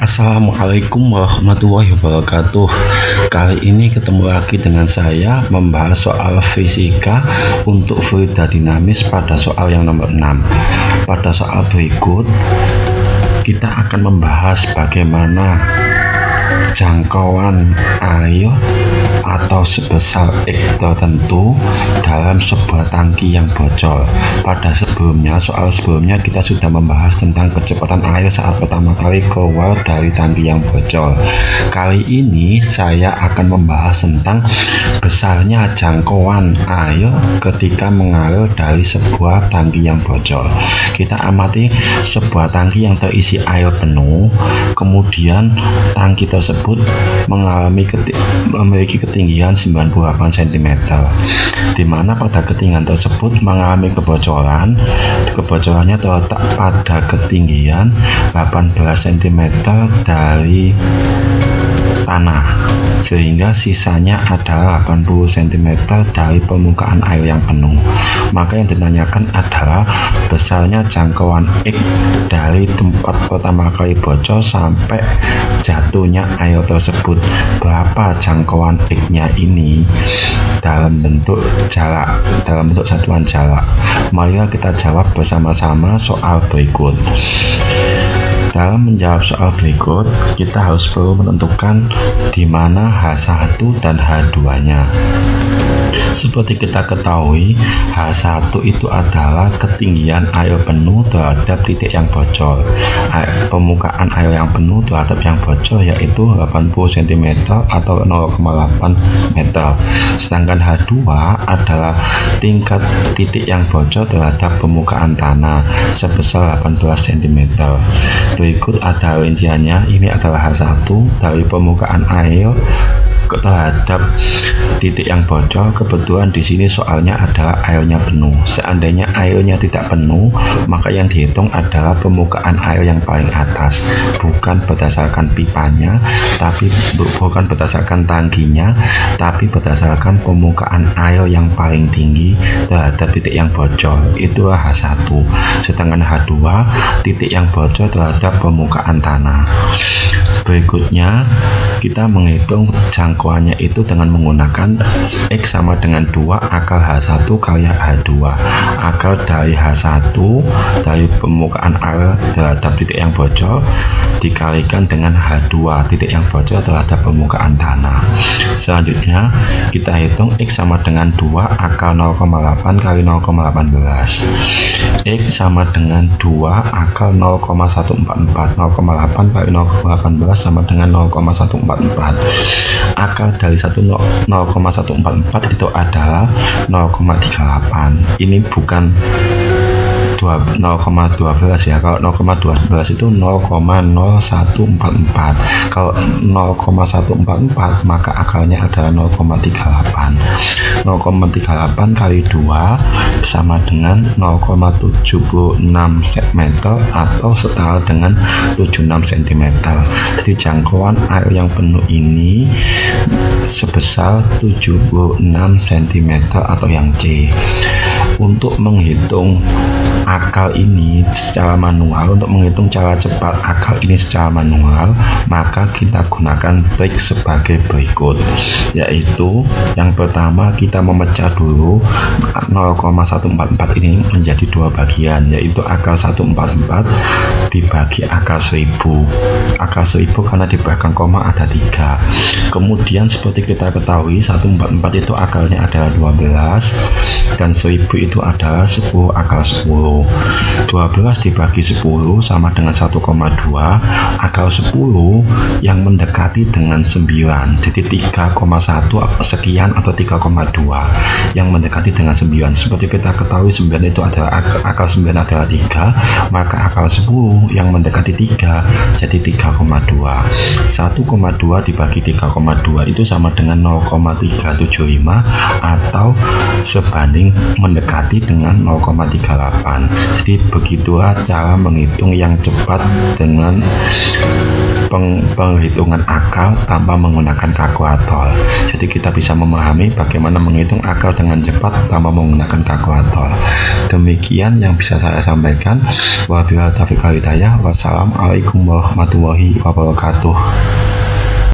Assalamualaikum warahmatullahi wabarakatuh. Kali ini ketemu lagi dengan saya membahas soal fisika untuk fluid dan dinamis pada soal yang nomor 6. Pada soal berikut kita akan membahas bagaimana jangkauan air atau sebesar X tertentu dalam sebuah tangki yang bocor. Pada soal sebelumnya kita sudah membahas tentang kecepatan air saat pertama kali keluar dari tangki yang bocor. Kali ini saya akan membahas tentang besarnya jangkauan air ketika mengalir dari sebuah tangki yang bocor. Kita amati sebuah tangki yang terisi air penuh, kemudian tangki tersebut memiliki ketinggian 98 cm, di mana pada ketinggian tersebut mengalami kebocoran. Kebocorannya terletak pada ketinggian 18 cm dari tanah, sehingga sisanya adalah 80 cm dari permukaan air yang penuh. Maka yang ditanyakan adalah besarnya jangkauan X dari tempat pertama kali bocor sampai jatuhnya air tersebut. Berapa jangkauan X-nya ini dalam bentuk satuan jarak? Mari kita jawab bersama-sama soal berikut. Dalam menjawab soal berikut, kita harus perlu menentukan di mana H1 dan H2-nya. Seperti kita ketahui, H1 itu adalah ketinggian air penuh terhadap titik yang bocor. Permukaan air yang penuh terhadap yang bocor yaitu 80 cm atau 0,8 meter. Sedangkan H2 adalah tingkat titik yang bocor terhadap permukaan tanah sebesar 18 cm. Berikut ada rinciannya. Ini adalah H1 dari permukaan air terhadap titik yang bocor. Kebetulan di sini soalnya adalah airnya penuh. Seandainya airnya tidak penuh, maka yang dihitung adalah permukaan air yang paling atas, bukan berdasarkan pipanya, bukan berdasarkan tangkinya, tapi berdasarkan permukaan air yang paling tinggi terhadap titik yang bocor. Itulah H1. Sedangkan H2 titik yang bocor terhadap permukaan tanah. Berikutnya kita menghitung jangkauannya itu dengan menggunakan X sama dengan 2 akar H1 kali H2. Akar dari H1 dari permukaan air terhadap titik yang bocor dikalikan dengan H2 titik yang bocor terhadap permukaan tanah. Selanjutnya kita hitung X sama dengan 2 akar 0,8 kali 0,18. X sama dengan 2 akar 0,144. 0,8 kali 0,18 sama dengan 0,144. Akar dari 0,144 itu adalah 0,38. Ini bukan 0,12 ya. Kalau 0,12 itu 0,0144. Kalau 0,144 maka akarnya adalah 0,38. 0,38 kali 2 sama dengan 0,76 meter atau setara dengan 76 cm. Jadi jangkauan air yang penuh ini sebesar 76 cm atau yang C. Untuk menghitung akal ini secara manual, untuk menghitung cara cepat akal ini secara manual, maka kita gunakan trik sebagai berikut, yaitu yang pertama kita memecah dulu 0,144 ini menjadi dua bagian, yaitu akar 144 dibagi akar 1000. Akar 1000 karena di belakang koma ada 3. Kemudian seperti kita ketahui 144 itu akarnya adalah 12 dan 1000 itu adalah 10 akar 10. 12 dibagi 10 sama dengan 1,2. Akar 10 yang mendekati dengan 9. Jadi 3,1 sekian atau 3,2 yang mendekati dengan 9. Seperti kita ketahui 9 itu adalah akar 9 adalah 3, maka akar 10 yang mendekati 3 jadi 3,2. 1,2 dibagi 3,2 itu sama dengan 0,375 atau sebanding mendekati dengan 0,38. Jadi begitulah cara menghitung yang cepat dengan penghitungan akal tanpa menggunakan kalkulator. Jadi kita bisa memahami bagaimana menghitung akal dengan cepat tanpa menggunakan kalkulator. Demikian yang bisa saya sampaikan. Wabillahi taufiq wal hidayah. Wassalamualaikum warahmatullahi wabarakatuh.